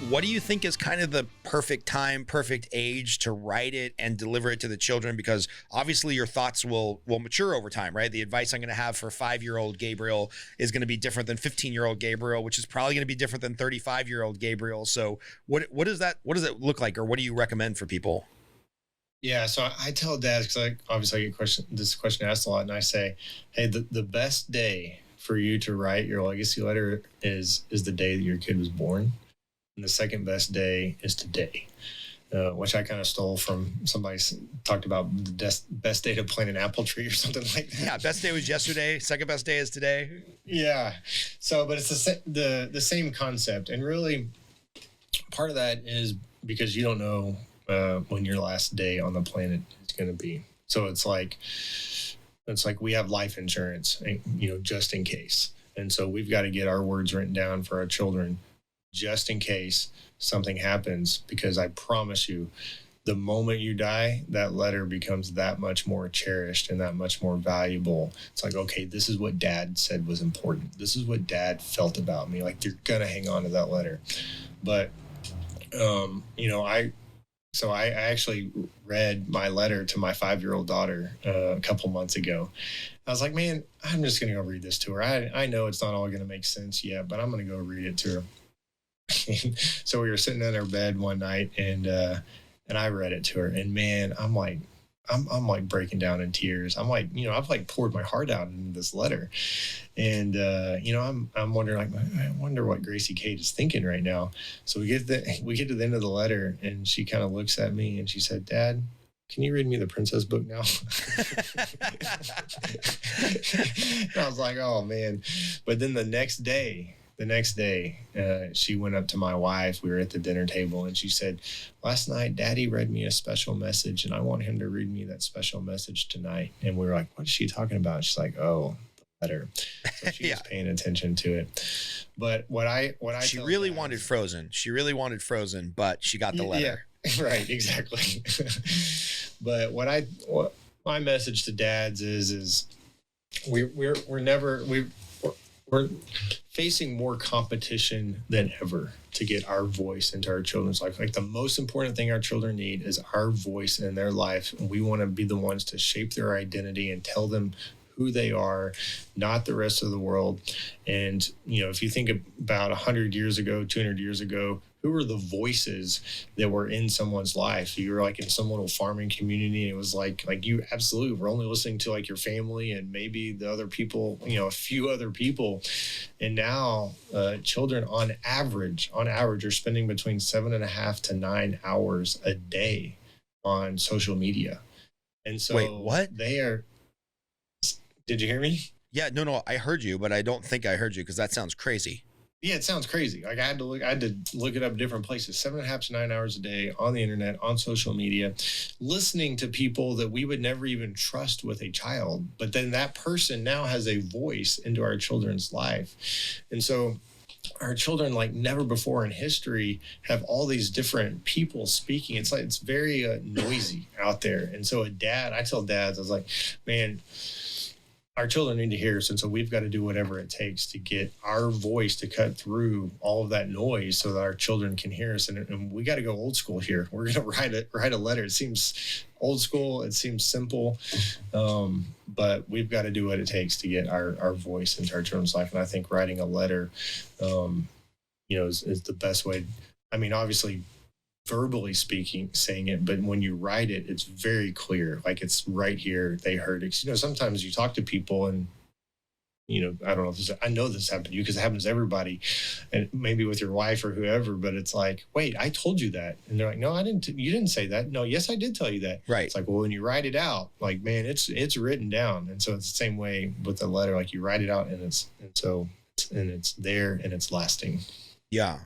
What do you think is kind of the perfect time, perfect age to write it and deliver it to the children? Because obviously your thoughts will mature over time, right? The advice I'm going to have for 5-year-old Gabriel is going to be different than 15-year-old Gabriel, which is probably going to be different than 35-year-old Gabriel. So what does it look like, or what do you recommend for people? Yeah, so I tell dads, because obviously I get this question asked a lot, and I say, hey, the best day for you to write your legacy letter is the day that your kid was born, and the second best day is today, which I kind of stole from somebody talked about the best day to plant an apple tree or something like that. Yeah, best day was yesterday. Second best day is today. Yeah, so but it's the same concept, and really part of that is because you don't know when your last day on the planet is going to be. So it's like we have life insurance, just in case. And so we've got to get our words written down for our children just in case something happens, because I promise you, the moment you die, that letter becomes that much more cherished and that much more valuable. It's like, okay, this is what dad said was important. This is what dad felt about me. Like, they're going to hang on to that letter. But, I actually read my letter to my 5-year-old daughter a couple months ago. I was like, man, I'm just going to go read this to her. I know it's not all going to make sense yet, but I'm going to go read it to her. So we were sitting in our bed one night, and I read it to her, and man, I'm like breaking down in tears. I'm like, I've like poured my heart out into this letter, and I'm wondering, like, I wonder what Gracie Kate is thinking right now. So we get to the end of the letter, and she kind of looks at me and she said, "Dad, can you read me the princess book now?" I was like, oh man. But then the next day, she went up to my wife. We were at the dinner table, and she said, "Last night, Daddy read me a special message, and I want him to read me that special message tonight." And we were like, "What is she talking about?" She's like, "Oh, the letter." So she was paying attention to it. But she really wanted Frozen. She really wanted Frozen, but she got the letter. Yeah, right, exactly. But what my message to dads is we're facing more competition than ever to get our voice into our children's life. Like, the most important thing our children need is our voice in their life. And we want to be the ones to shape their identity and tell them who they are, not the rest of the world. And, if you think about 100 years ago, 200 years ago, who were the voices that were in someone's life? You were like in some little farming community, and it was like you absolutely were only listening to like your family and maybe the other people, a few other people. And now children on average are spending between 7.5 to 9 hours a day on social media. And so wait, what? Did you hear me? Yeah, no, I heard you, but I don't think I heard you, because that sounds crazy. Yeah, it sounds crazy. Like, I had to look it up different places. 7.5 to 9 hours a day on the internet, on social media, listening to people that we would never even trust with a child. But then that person now has a voice into our children's life. And so our children, like never before in history, have all these different people speaking. It's like, it's very noisy out there. And so I tell dads, I was like, man, our children need to hear us, and so we've got to do whatever it takes to get our voice to cut through all of that noise so that our children can hear us. And we got to go old school here. We're going to write a letter. It seems old school. It seems simple, but we've got to do what it takes to get our voice into our children's life. And I think writing a letter, is the best way. I mean, obviously, verbally speaking, saying it, but when you write it, it's very clear. Like, it's right here. They heard it. Sometimes you talk to people, and I don't know I know this happened to you, because it happens to everybody, and maybe with your wife or whoever. But it's like, wait, I told you that, and they're like, no, I didn't. You didn't say that. No, yes, I did tell you that. Right. It's like, well, when you write it out, like, man, it's written down. And so it's the same way with the letter. Like, you write it out, and it's there, and it's lasting. Yeah.